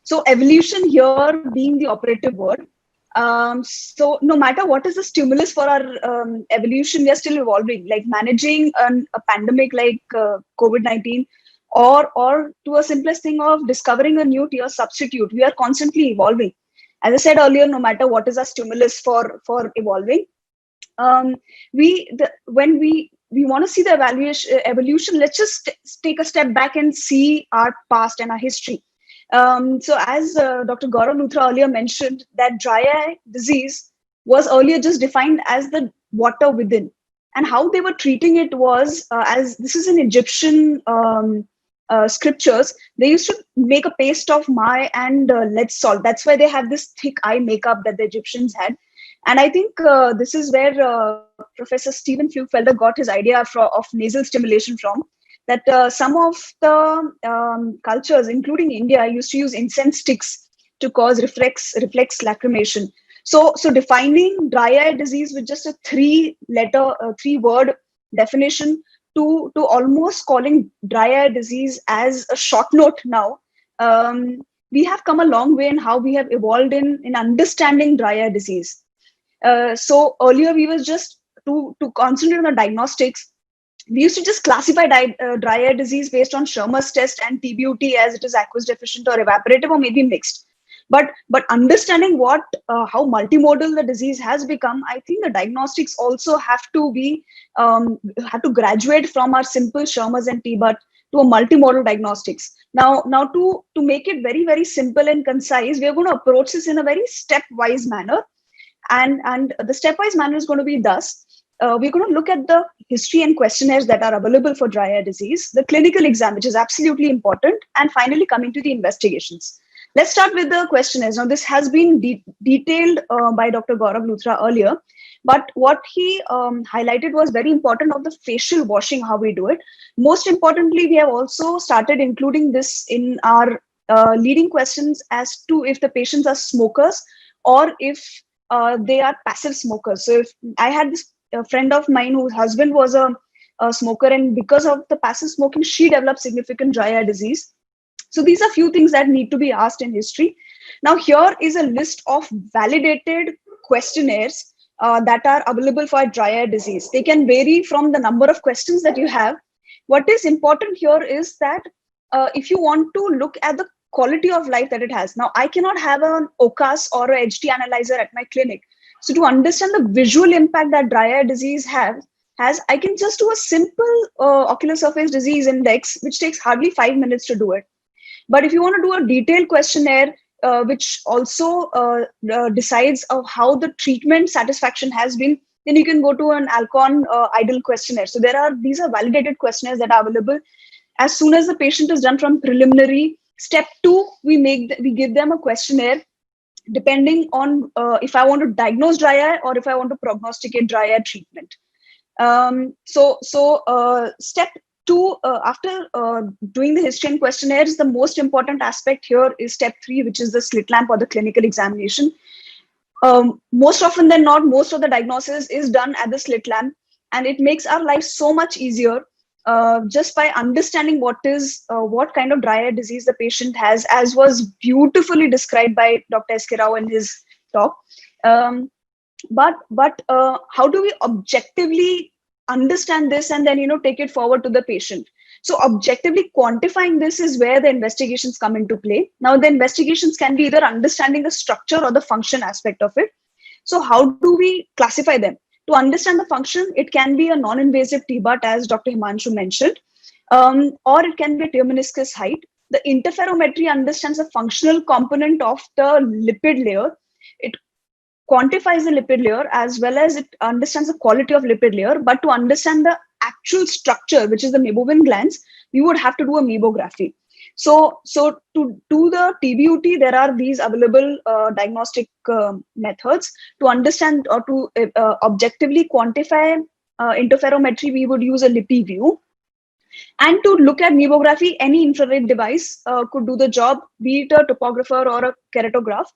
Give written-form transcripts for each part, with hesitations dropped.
So evolution here being the operative word. So no matter what is the stimulus for our evolution, we are still evolving. Like managing a pandemic like COVID-19, or to a simplest thing of discovering a new tier substitute, we are constantly evolving. As I said earlier, no matter what is our stimulus for evolving, um, when we want to see the evolution, let's just take a step back and see our past and our history. So as Dr. Gaurav Luthra earlier mentioned, that dry eye disease was earlier just defined as the water within, and how they were treating it was, as this is in Egyptian scriptures, they used to make a paste of my and lead salt. That's why they have this thick eye makeup that the Egyptians had. And I think this is where Professor Stephen Flugelfelder got his idea of nasal stimulation from. That some of the cultures, including India, used to use incense sticks to cause reflex lacrimation. So defining dry eye disease with just a three word definition to almost calling dry eye disease as a short note now. We have come a long way in how we have evolved in understanding dry eye disease. So earlier we was just to concentrate on the diagnostics. We used to just classify dry eye disease based on Schirmer's test and TBUT as it is aqueous deficient or evaporative or maybe mixed. But understanding how multimodal the disease has become, I think the diagnostics also have to graduate from our simple Schirmer's and TBUT to a multimodal diagnostics. Now to make it very, very simple and concise, we are going to approach this in a very stepwise manner. And the stepwise manner is going to be thus. We're going to look at the history and questionnaires that are available for dry eye disease, the clinical exam, which is absolutely important, and finally coming to the investigations. Let's start with the questionnaires. Now, this has been detailed by Dr. Gaurav Luthra earlier, but what he highlighted was very important of the facial washing, how we do it. Most importantly, we have also started including this in our leading questions as to if the patients are smokers or if they are passive smokers. So if I had this friend of mine whose husband was a smoker, and because of the passive smoking, she developed significant dry eye disease. So these are few things that need to be asked in history. Now here is a list of validated questionnaires that are available for dry eye disease. They can vary from the number of questions that you have. What is important here is that if you want to look at the quality of life that it has. Now, I cannot have an OCAS or a HT analyzer at my clinic. So to understand the visual impact that dry eye disease has, I can just do a simple ocular surface disease index, which takes hardly 5 minutes to do it. But if you want to do a detailed questionnaire, which also decides of how the treatment satisfaction has been, then you can go to an Alcon IDLE questionnaire. So these are validated questionnaires that are available. As soon as the patient is done from preliminary, step 2, we give them a questionnaire depending on if I want to diagnose dry eye or if I want to prognosticate dry eye treatment. Step 2, after doing the history and questionnaires, the most important aspect here is step 3, which is the slit lamp or the clinical examination. Most often than not, most of the diagnosis is done at the slit lamp, and it makes our life so much easier just by understanding what kind of dry eye disease the patient has, as was beautifully described by Dr. S.K. Rao in his talk. But how do we objectively understand this and then take it forward to the patient? So objectively quantifying this is where the investigations come into play. Now the investigations can be either understanding the structure or the function aspect of it. So how do we classify them? To understand the function, it can be a non-invasive TBUT, as Dr. Himanshu mentioned, or it can be a tear meniscus height. The interferometry understands the functional component of the lipid layer. It quantifies the lipid layer as well as it understands the quality of lipid layer. But to understand the actual structure, which is the meibomian glands, we would have to do a meibography. So to do the TBUT, there are these available diagnostic methods. To understand or to objectively quantify interferometry, we would use a LipiView. And to look at meibography, any infrared device could do the job, be it a topographer or a keratograph.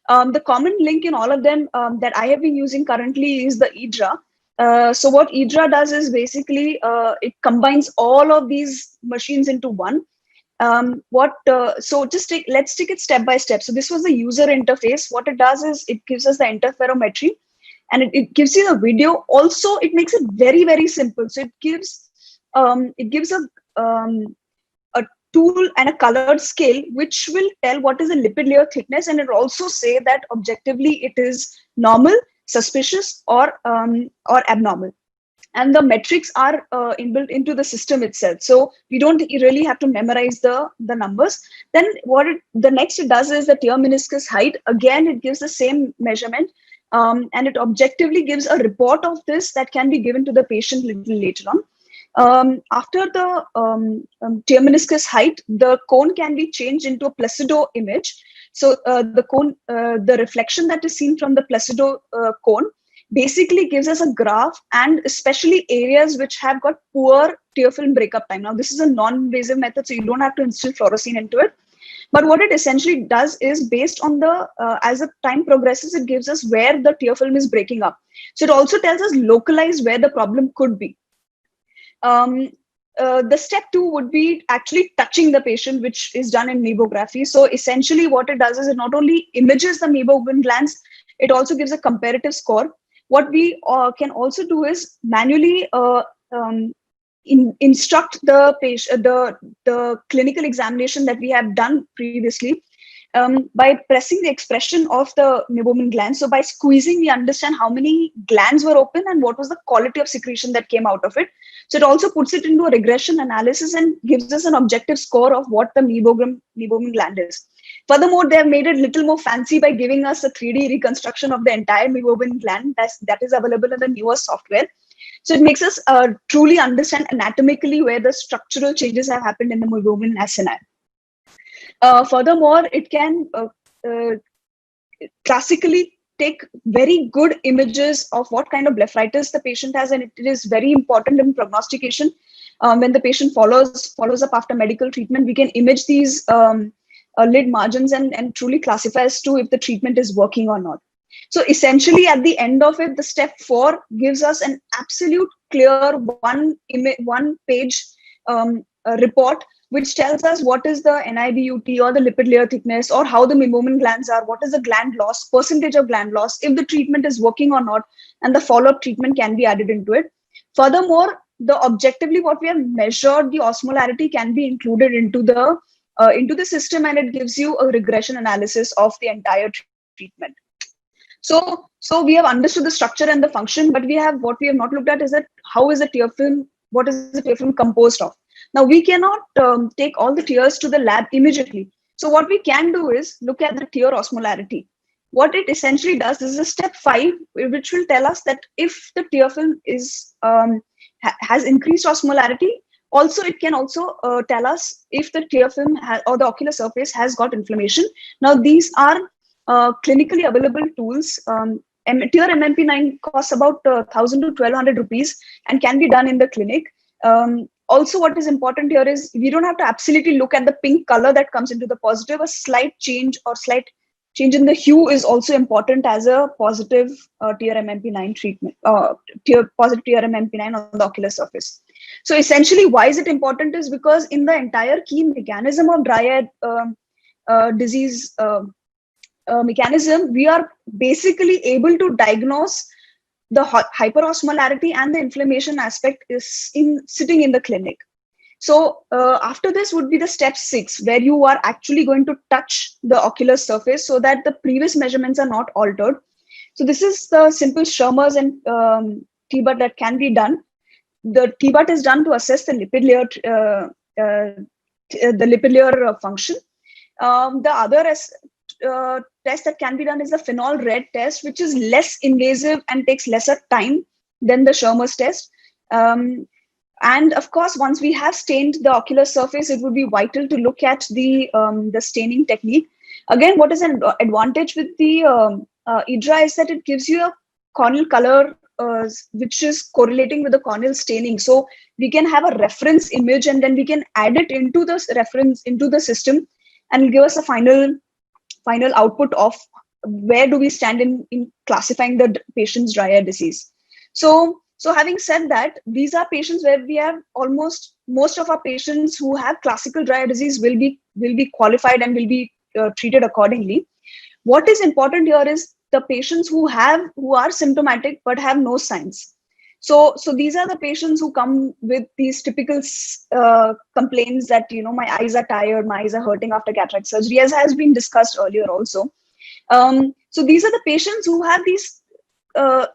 The common link in all of them that I have been using currently is the IDRA. So what IDRA does is basically it combines all of these machines into one. Let's take it step by step. So this was the user interface. What it does is it gives us the interferometry, and it gives you the video. Also, it makes it very, very simple. So it gives a tool and a colored scale which will tell what is the lipid layer thickness, and it also say that objectively it is normal, suspicious, or abnormal. And the metrics are inbuilt into the system itself, so we don't really have to memorize the numbers. Then the next it does is the tear meniscus height. Again, it gives the same measurement, and it objectively gives a report of this that can be given to the patient little later on. After the tear meniscus height, the cone can be changed into a Placido image. So the reflection that is seen from the Placido cone basically gives us a graph, and especially areas which have got poor tear film breakup time. Now, this is a non-invasive method, so you don't have to instill fluorescein into it. But what it essentially does is, based on as the time progresses, it gives us where the tear film is breaking up. So it also tells us localized where the problem could be. The step 2 would be actually touching the patient, which is done in mebography. So essentially what it does is it not only images the meibomian glands, it also gives a comparative score. What we can also do is manually instruct the patient, the clinical examination that we have done previously, by pressing the expression of the meibomian glands. So by squeezing, we understand how many glands were open and what was the quality of secretion that came out of it. So it also puts it into a regression analysis and gives us an objective score of what the meibomian gland is. Furthermore, they have made it a little more fancy by giving us a 3D reconstruction of the entire meibomian gland that is available in the newer software. So it makes us truly understand anatomically where the structural changes have happened in the meibomian acini. Furthermore, it can classically take very good images of what kind of blepharitis the patient has, and it is very important in prognostication. When the patient follows up after medical treatment, we can image these lid margins and truly classify as to if the treatment is working or not. So essentially, at the end of it, the step 4 gives us an absolute clear one page report, which tells us what is the NIBUT or the lipid layer thickness, or how the meibomian glands are, what is the gland loss, percentage of gland loss, if the treatment is working or not, and the follow-up treatment can be added into it. Furthermore, objectively what we have measured, the osmolarity, can be included into the system, and it gives you a regression analysis of the entire treatment. So we have understood the structure and the function, but what we have not looked at is that how is the tear film, what is the tear film composed of? Now, we cannot take all the tears to the lab immediately. So what we can do is look at the tear osmolarity. What it essentially does is a step 5, which will tell us that if the tear film has increased osmolarity. Also, it can also tell us if the tear film or the ocular surface has got inflammation. Now, these are clinically available tools. Tear MMP9 costs about 1,000 to 1,200 rupees and can be done in the clinic. Also, what is important here is we don't have to absolutely look at the pink color that comes into the positive. A slight change in the hue is also important as a positive tear MMP9 treatment, positive tear MMP9 on the ocular surface. So essentially, why is it important is because in the entire key mechanism of dry eye disease mechanism, we are basically able to diagnose the hyperosmolarity and the inflammation aspect is sitting in the clinic. So after this would be the step 6, where you are actually going to touch the ocular surface so that the previous measurements are not altered. So this is the simple Schirmer's and TBUT that can be done. The TBUT is done to assess the lipid layer function. The other test that can be done is the phenol red test, which is less invasive and takes lesser time than the Schirmer's test. And of course, once we have stained the ocular surface, it would be vital to look at the staining technique. Again, what is an advantage with the IDRA is that it gives you a corneal color which is correlating with the corneal staining. So we can have a reference image and then we can add it into the reference into the system and give us a final output of where do we stand in classifying the patient's dry eye disease. So So having said that, these are patients where we have almost most of our patients who have classical dry eye disease will be qualified and will be treated accordingly. What is important here is the patients who are symptomatic but have no signs. So these are the patients who come with these typical complaints that, my eyes are tired, my eyes are hurting after cataract surgery, as has been discussed earlier also. So these are the patients who have these uh,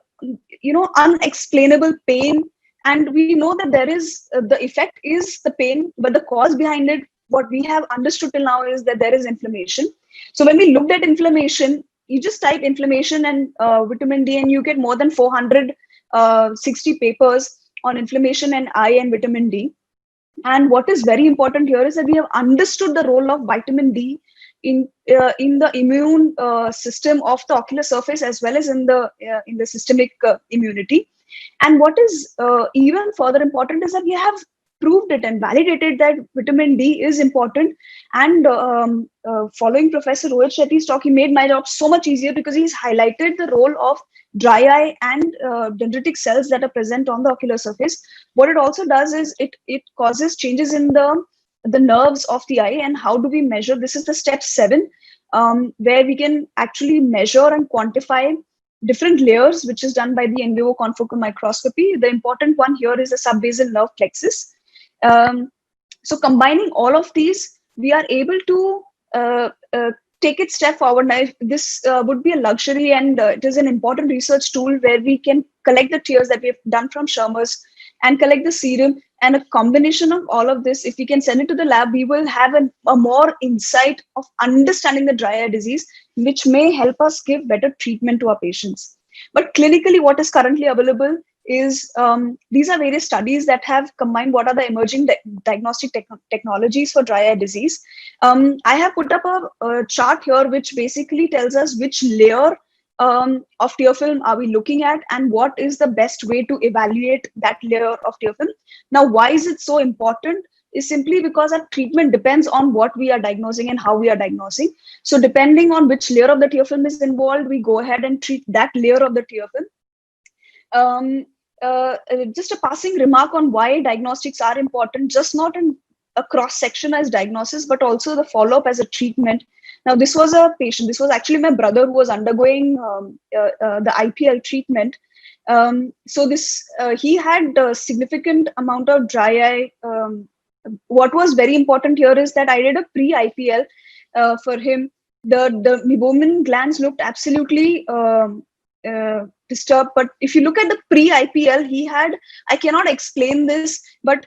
unexplainable pain, and we know that there is the effect is the pain, but the cause behind it, what we have understood till now, is that there is inflammation. So when we looked at inflammation, you just type inflammation and vitamin D, and you get more than 460 papers on inflammation and eye and vitamin D. And what is very important here is that we have understood the role of vitamin D in the immune system of the ocular surface, as well as in the systemic immunity. And what is even further important is that we have proved it and validated that vitamin D is important. And following Professor Rohit Shetty's talk, he made my job so much easier, because he's highlighted the role of dry eye and dendritic cells that are present on the ocular surface. What it also does is it causes changes in the nerves of the eye. And how do we measure? This is the step 7, where we can actually measure and quantify different layers, which is done by the in vivo confocal microscopy. The important one here is the subbasal nerve plexus. So combining all of these, we are able to take it step forward. Now, this would be a luxury, and it is an important research tool where we can collect the tears that we have done from Shermer's and collect the serum. And a combination of all of this, if we can send it to the lab, we will have a more insight of understanding the dry eye disease, which may help us give better treatment to our patients. But clinically, what is currently available is these are various studies that have combined what are the emerging diagnostic technologies for dry eye disease. I have put up a chart here which basically tells us which layer of tear film are we looking at, and what is the best way to evaluate that layer of tear film. Now, why is it so important? Is simply because our treatment depends on what we are diagnosing and how we are diagnosing. So depending on which layer of the tear film is involved, we go ahead and treat that layer of the tear film. Just a passing remark on why diagnostics are important, just not in a cross section as diagnosis, but also the follow up as a treatment. Now, this was a patient. This was actually my brother who was undergoing the IPL treatment. So this he had a significant amount of dry eye. What was very important here is that I did a pre-IPL for him. The meibomian glands looked absolutely disturbed. But if you look at the pre-IPL, he had, I cannot explain this, but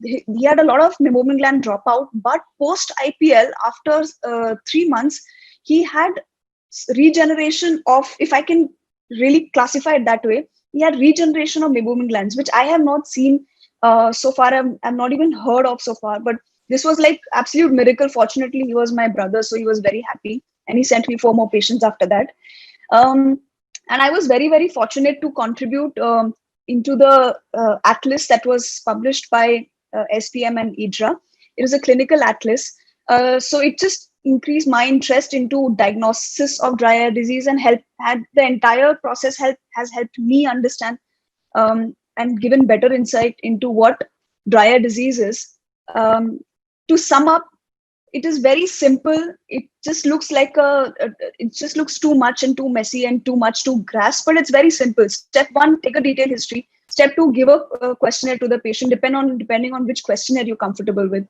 he had a lot of meibomian gland dropout. But post-IPL, after 3 months, he had regeneration of, if I can really classify it that way, he had regeneration of meibomian glands, which I have not seen so far. I've not even heard of so far. But this was like absolute miracle. Fortunately, he was my brother, so he was very happy, and he sent me 4 more patients after that. And I was very, very fortunate to contribute into the atlas that was published by SPM and IDRA. It was a clinical atlas. So it just increased my interest into diagnosis of dry eye disease, and the entire process has helped me understand and given better insight into what dry eye disease is. To sum up, it is very simple. It just looks like it just looks too much and too messy and too much to grasp, but it's very simple. Step 1, take a detailed history. Step 2, give a questionnaire to the patient, depending on which questionnaire you're comfortable with.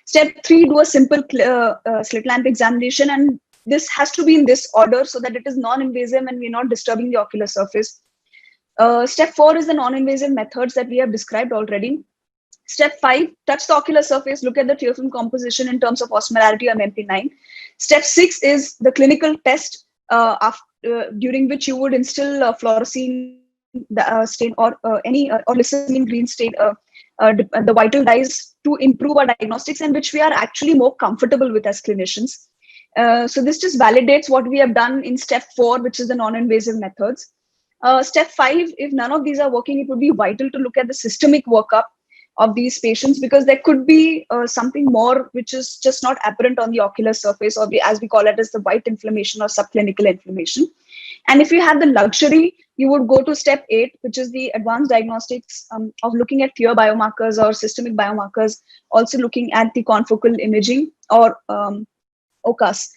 Step 3, do a simple slit lamp examination, and this has to be in this order so that it is non-invasive and we're not disturbing the ocular surface. Step 4 is the non-invasive methods that we have described already. Step 5, touch the ocular surface, look at the tear film composition in terms of osmolarity or MP9. Step 6 is the clinical test during which you would instill fluorescein stain or lissamine green stain, the vital dyes, to improve our diagnostics, and which we are actually more comfortable with as clinicians. So this just validates what we have done in step 4, which is the non-invasive methods. Step 5, if none of these are working, it would be vital to look at the systemic workup of these patients, because there could be something more which is just not apparent on the ocular surface, or as we call it, as the white inflammation or subclinical inflammation. And if you have the luxury, you would go to step 8, which is the advanced diagnostics, of looking at fear biomarkers or systemic biomarkers, also looking at the confocal imaging or OCAS.